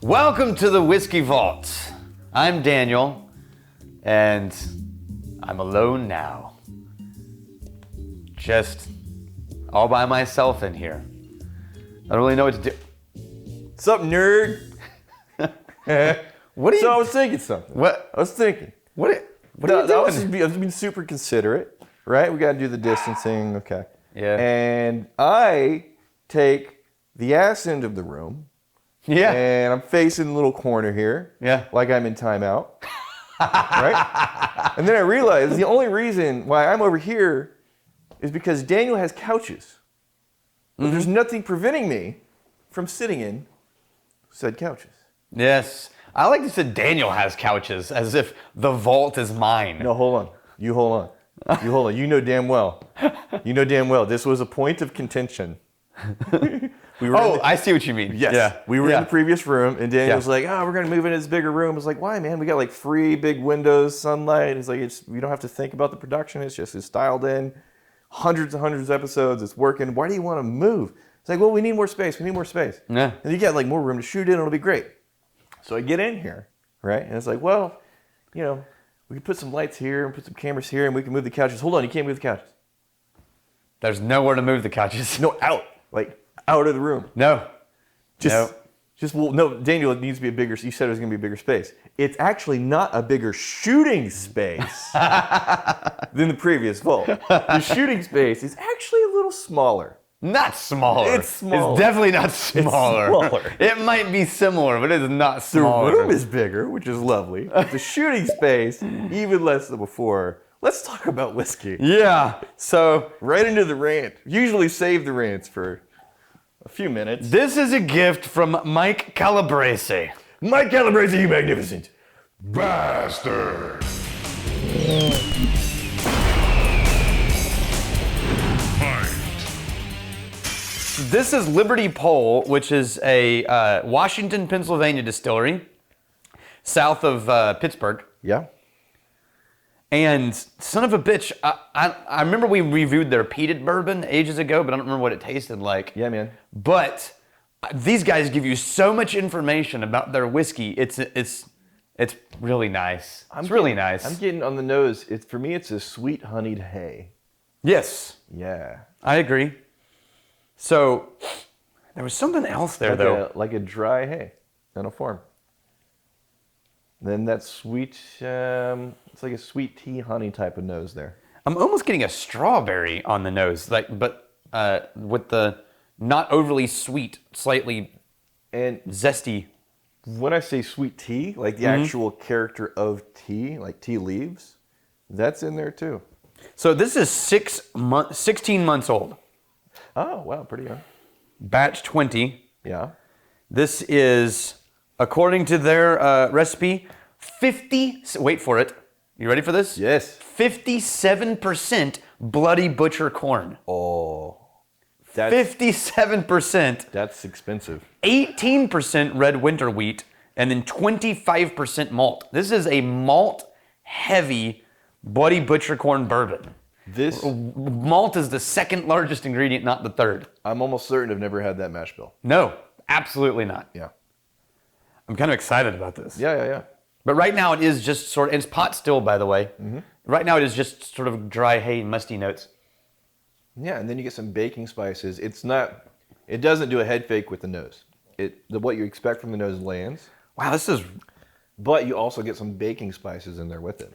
Welcome to the Whiskey Vault. I'm Daniel, and I'm alone now. Just all by myself in here. I don't really know what to do. What's up, nerd? What are you? So I was thinking something. What? I was thinking. What are you doing? I was being super considerate, right? We got to do the distancing, okay? Yeah. And I take the ass end of the room. Yeah. And I'm facing the little corner here. Yeah. Like I'm in timeout. Right? And then I realized the only reason why I'm over here is because Daniel has couches. But there's nothing preventing me from sitting in said couches. Yes. I like to say Daniel has couches, as if the vault is mine. No, hold on. You hold on. You hold on. You know damn well. You know damn well. This was a point of contention. I see what you mean. Yes. Yeah. We were in the previous room, and Daniel was like, we're going to move into this bigger room. I was like, why, man? We got like 3 big windows, sunlight. It's like, we don't have to think about the production. It's dialed in. Hundreds and hundreds of episodes. It's working. Why do you want to move? It's like, well, we need more space. We need more space. Yeah. And you got like more room to shoot in. It'll be great. So I get in here, right? And it's like, well, we can put some lights here and put some cameras here, and we can move the couches. Hold on, you can't move the couches. There's nowhere to move the couches. No, out. Like, out of the room. No. No, Daniel, it needs to be a bigger, you said it was going to be a bigger space. It's actually not a bigger shooting space than the previous vault. The shooting space is actually a little smaller. Not smaller. It's smaller. It's definitely not smaller. It's smaller. It might be similar, but it is not smaller. The room is bigger, which is lovely. The shooting space, even less than before. Let's talk about whiskey. Yeah. So, right into the rant. Usually save the rants for a few minutes. This is a gift from Mike Calabrese. Mike Calabrese, you magnificent bastard. This is Liberty Pole, which is a Washington, Pennsylvania distillery, south of Pittsburgh. Yeah. And son of a bitch, I remember we reviewed their peated bourbon ages ago, but I don't remember what it tasted like. Yeah, man. But these guys give you so much information about their whiskey. It's really nice. It's really nice. I'm getting on the nose. For me, it's a sweet honeyed hay. Yes. Yeah. I agree. So there was something else there, though. Like a dry hay in a farm. Then that sweet, it's like a sweet tea honey type of nose there. I'm almost getting a strawberry on the nose, but with the not overly sweet, slightly and zesty. When I say sweet tea, like the actual character of tea, like tea leaves, that's in there too. So this is 16 months old. Oh, wow, pretty young. Batch 20. Yeah. This is, according to their recipe, wait for it. You ready for this? Yes. 57% bloody butcher corn. Oh. 57%. That's expensive. 18% red winter wheat, and then 25% malt. This is a malt-heavy bloody butcher corn bourbon. Malt is the second largest ingredient, not the third. I'm almost certain I've never had that mash bill. No, absolutely not. Yeah. I'm kind of excited about this. Yeah. But right now it is just sort of, it's pot still, by the way. Mm-hmm. Right now it is just sort of dry hay, musty notes. Yeah, and then you get some baking spices. It doesn't do a head fake with the nose. What you expect from the nose lands. Wow, this is... But you also get some baking spices in there with it.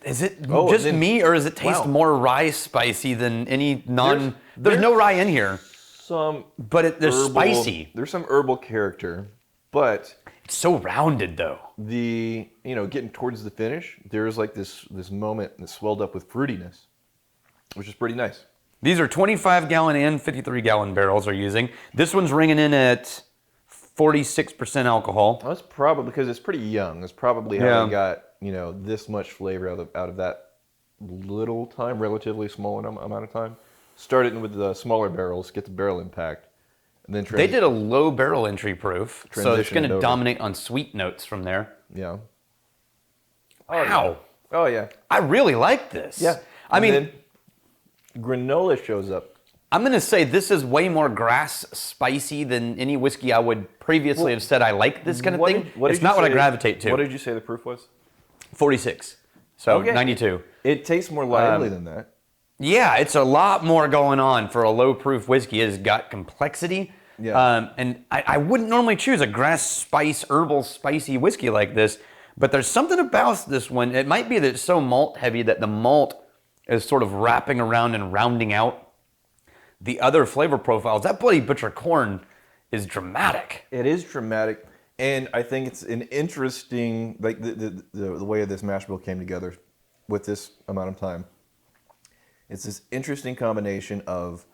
Is it me, or does it taste more rye spicy than any There's no rye in here. But there's spicy. There's some herbal character, but... It's so rounded, though. Getting towards the finish, there's like this moment that swelled up with fruitiness, which is pretty nice. These are 25-gallon and 53-gallon barrels they're using. This one's ringing in at 46% alcohol. That's probably because it's pretty young. That's probably how they got this much flavor out of that little time, relatively small amount of time. Started with the smaller barrels, get the barrel impact, and then they did a low barrel entry proof, so it's going to over. dominate on sweet notes from there. Yeah. Wow. Oh yeah. I really like this. Yeah. I mean, then granola shows up I'm going to say this is way more grass spicy than any whiskey I would previously have said I like this kind of thing. It's not what I gravitate to. What did you say the proof was? 46. So Okay. 92. It tastes more lively than that. Yeah, it's a lot more going on for a low proof whiskey. It has got complexity. Yeah. And I wouldn't normally choose a grass spice, herbal, spicy whiskey like this, but there's something about this one. It might be that it's so malt heavy that the malt is sort of wrapping around and rounding out the other flavor profiles. That Bloody Butcher corn is dramatic. It is dramatic, and I think it's an interesting, like the way this mash bill came together with this amount of time. It's this interesting combination of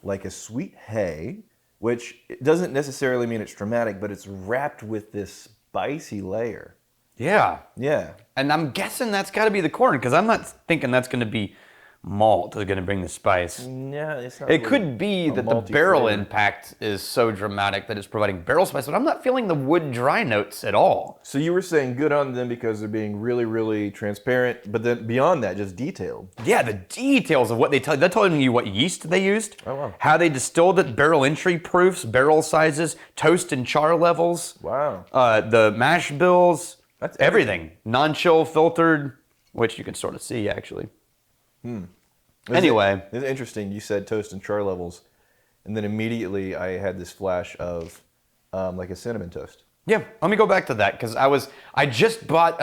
like a sweet hay, which doesn't necessarily mean it's dramatic, but it's wrapped with this spicy layer. Yeah. Yeah. And I'm guessing that's got to be the corn, because I'm not thinking that's going to be malt that's going to bring the spice. Yeah, it's not. It could be that the barrel impact is so dramatic that it's providing barrel spice, but I'm not feeling the wood dry notes at all. So you were saying good on them because they're being really, really transparent, but then beyond that, just detailed. Yeah, the details of what they tell you. They're telling you what yeast they used, Oh, wow. how they distilled it, barrel entry proofs, barrel sizes, toast and char levels. Wow. The mash bills, That's everything. Non-chill filtered, which you can sort of see actually. Anyway. It's interesting. You said toast and char levels, and then immediately I had this flash of like a cinnamon toast. Yeah, let me go back to that because I just bought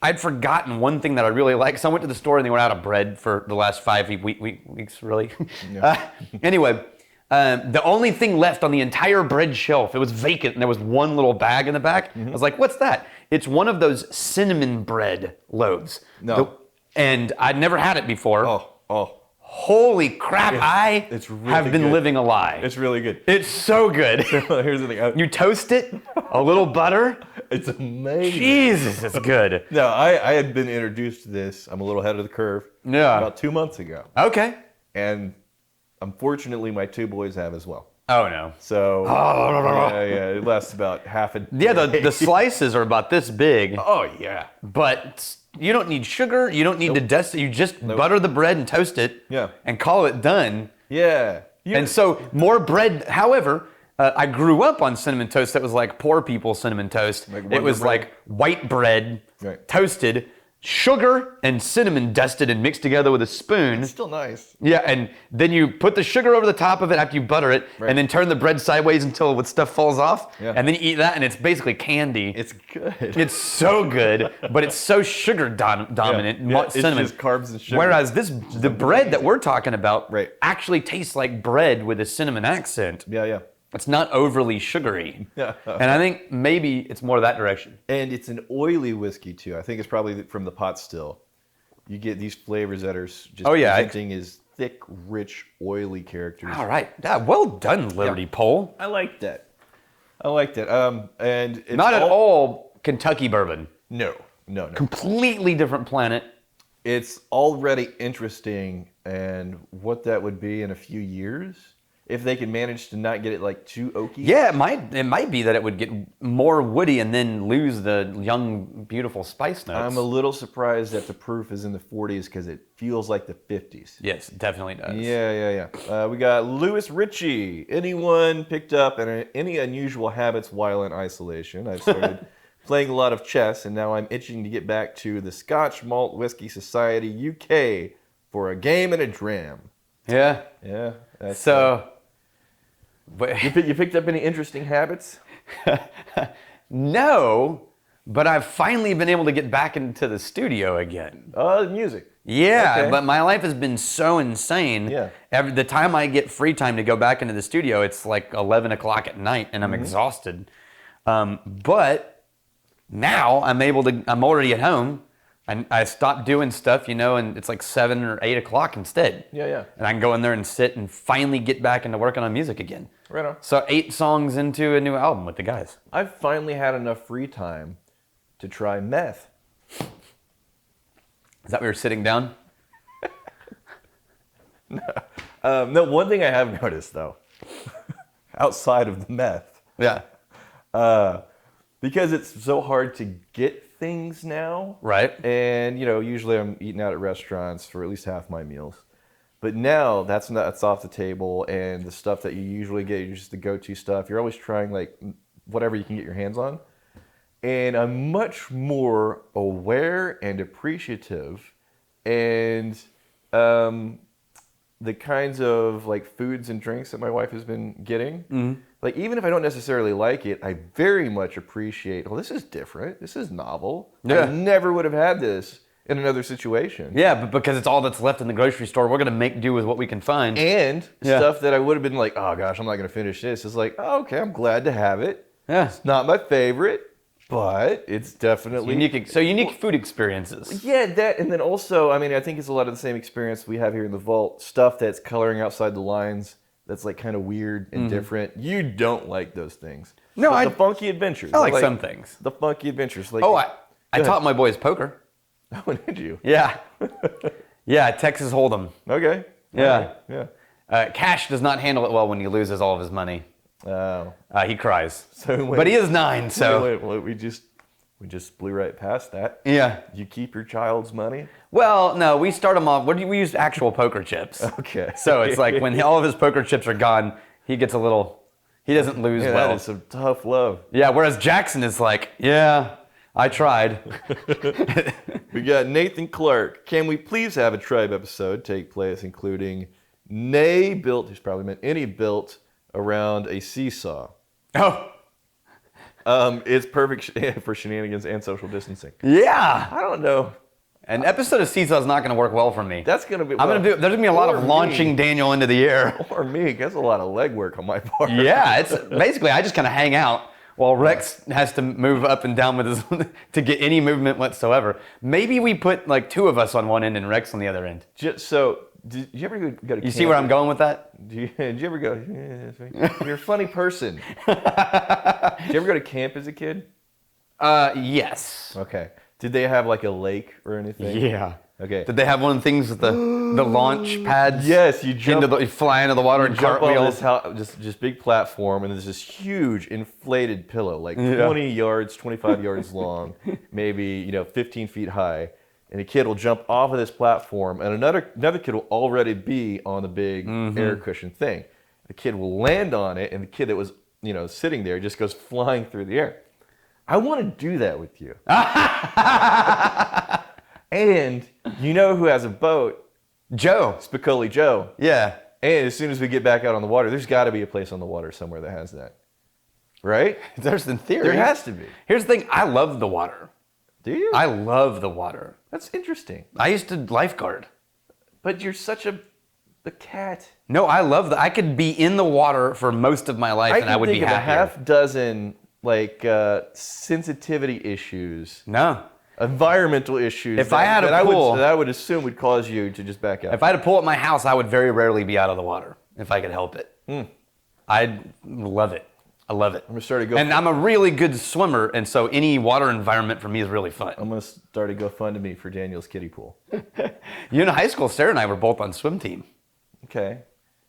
I'd forgotten one thing that I really like. So I went to the store and they were out of bread for the last 5 weeks, really. Yeah. Anyway, the only thing left on the entire bread shelf, it was vacant and there was one little bag in the back. I was like, what's that? It's one of those cinnamon bread loaves. No. And I'd never had it before. Oh. Holy crap, I it's really have been good. living a lie. It's really good. It's so good. Here's the thing. You toast it, a little butter. It's amazing. Jesus, it's good. No, I had been introduced to this. I'm a little ahead of the curve. Yeah. About 2 months ago. Okay. And unfortunately, my two boys have as well. Oh, no. So, yeah, it lasts about half a day. Yeah, the slices are about this big, Oh, yeah. but you don't need sugar. You don't need to dust it. You just butter the bread and toast it Yeah. and call it done. Yeah. And so more bread. However, I grew up on cinnamon toast that was like poor people cinnamon toast. Like It Wonder was Bread? like white bread, Right. toasted, sugar and cinnamon dusted and mixed together with a spoon. It's still nice. Yeah, and then you put the sugar over the top of it after you butter it, Right. and then turn the bread sideways until what stuff falls off, Yeah. and then you eat that, and it's basically candy. It's good. It's so good, but it's so sugar dominant, Yeah, it's cinnamon. just carbs and sugar. Whereas the bread that we're talking about Right. actually tastes like bread with a cinnamon accent. Yeah. It's not overly sugary. Yeah. And I think maybe it's more that direction. And it's an oily whiskey, too. I think it's probably from the pot still. You get these flavors that are just presenting as thick, rich, oily characters. All right. Yeah, well done, Liberty Pole. I like that. And it's Not at all Kentucky bourbon. No. Completely different planet. It's already interesting, and what that would be in a few years if they can manage to not get it like too oaky. Yeah, it might be that it would get more woody and then lose the young, beautiful spice notes. I'm a little surprised that the proof is in the 40s because it feels like the 50s. Yes, it definitely does. Yeah. We got Louis Ritchie. Anyone picked up any unusual habits while in isolation? I've started playing a lot of chess, and now I'm itching to get back to the Scotch Malt Whisky Society UK for a game and a dram. Yeah. Yeah. That's, So, but you picked up any interesting habits? no, but I've finally been able to get back into the studio again. Music. Yeah, Okay. but my life has been so insane. Yeah. The time I get free time to go back into the studio, it's like 11 o'clock at night, and I'm exhausted. But now I'm already at home. And I stopped doing stuff, and it's like 7 or 8 o'clock instead. Yeah. And I can go in there and sit and finally get back into working on music again. Right on. So 8 songs into a new album with the guys. I've finally had enough free time to try meth. Is that where you're sitting down? No, one thing I have noticed, though, outside of the meth, Yeah. because it's so hard to get things now. Right. And, usually I'm eating out at restaurants for at least half my meals. But now that's off the table, and the stuff that you usually get is just the go-to stuff. You're always trying like whatever you can get your hands on. And I'm much more aware and appreciative, and the kinds of like foods and drinks that my wife has been getting. Like even if I don't necessarily like it, I very much appreciate. Well, this is different. This is novel. Yeah. I never would have had this in another situation. Yeah, but because it's all that's left in the grocery store, we're gonna make do with what we can find. And stuff that I would have been like, oh gosh, I'm not gonna finish this. It's like, oh, okay, I'm glad to have it. Yeah. It's not my favorite, but it's definitely unique food experiences. Yeah, that, and then also, I mean, I think it's a lot of the same experience we have here in the vault. Stuff that's coloring outside the lines, that's like kind of weird and different. You don't like those things. No, But the funky adventures. I like some things. The funky adventures. Like, I taught my boys poker. Oh, did you? Yeah. Yeah, Texas Hold'em. Okay. Yeah. Right. Yeah. Cash does not handle it well when he loses all of his money. Oh. He cries. So but he is 9, so. Wait, we just blew right past that. Yeah. You keep your child's money? Well, no, we start him off. We use actual poker chips. Okay. So it's like when all of his poker chips are gone, he gets a little. He doesn't lose well. That is some tough love. Yeah. Whereas Jackson is like, yeah, I tried. We got Nathan Clark. Can we please have a tribe episode take place, including Nay built? He's probably meant any built around a seesaw. Oh. It's perfect for shenanigans and social distancing. Yeah. I don't know. An episode of Seesaw is not going to work well for me. That's going to be. There's going to be a lot of launching Daniel into the air. Or me. That's a lot of legwork on my part. Yeah, it's basically I just kind of hang out while Rex has to move up and down with his to get any movement whatsoever. Maybe we put like 2 of us on one end and Rex on the other end. So, did you ever go to camp? You see where I'm going with that? Did you ever go? Yeah, you're a funny person. Did you ever go to camp as a kid? Yes. Okay. Did they have like a lake or anything? Yeah. Okay. Did they have one of the things with the launch pads? Yes, you fly into the water and cartwheel. Just big platform, and there's this huge inflated pillow, like 20 yards, 25 yards long, maybe 15 feet high. And a kid will jump off of this platform, and another kid will already be on the big air cushion thing. The kid will land on it, and the kid that was sitting there just goes flying through the air. I want to do that with you. And you know who has a boat? Joe. Spicoli Joe. Yeah. And as soon as we get back out on the water, there's got to be a place on the water somewhere that has that. Right? There's in theory. There has to be. Here's the thing. I love the water. Do you? I love the water. That's interesting. I used to lifeguard. But you're such a cat. No, I love that. I could be in the water for most of my life and I would be happier. I can think of a half dozen sensitivity issues. No. Environmental issues. If I had a pool, that I would assume would cause you to just back out. If I had a pool at my house, I would very rarely be out of the water if I could help it. I'd love it. I love it. I'm gonna start and I'm a really good swimmer, and so any water environment for me is really fun. I'm gonna start a GoFundMe for Daniel's kiddie pool. In high school, Sarah and I were both on swim team. Okay.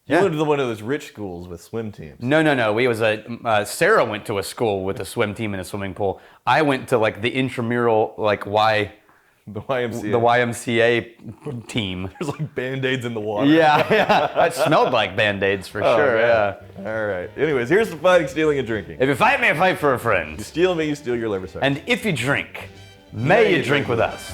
You went to one of those rich schools with swim teams. No. We was Sarah went to a school with a swim team and a swimming pool. I went to like the intramural The YMCA. The YMCA team. There's like Band-Aids in the water. Yeah. It smelled like Band-Aids for sure. Yeah. All right. Anyways, here's the fighting, stealing, and drinking. If you fight me, I fight for a friend. You steal me, you steal your liver side. And if you drink, may you drink with us.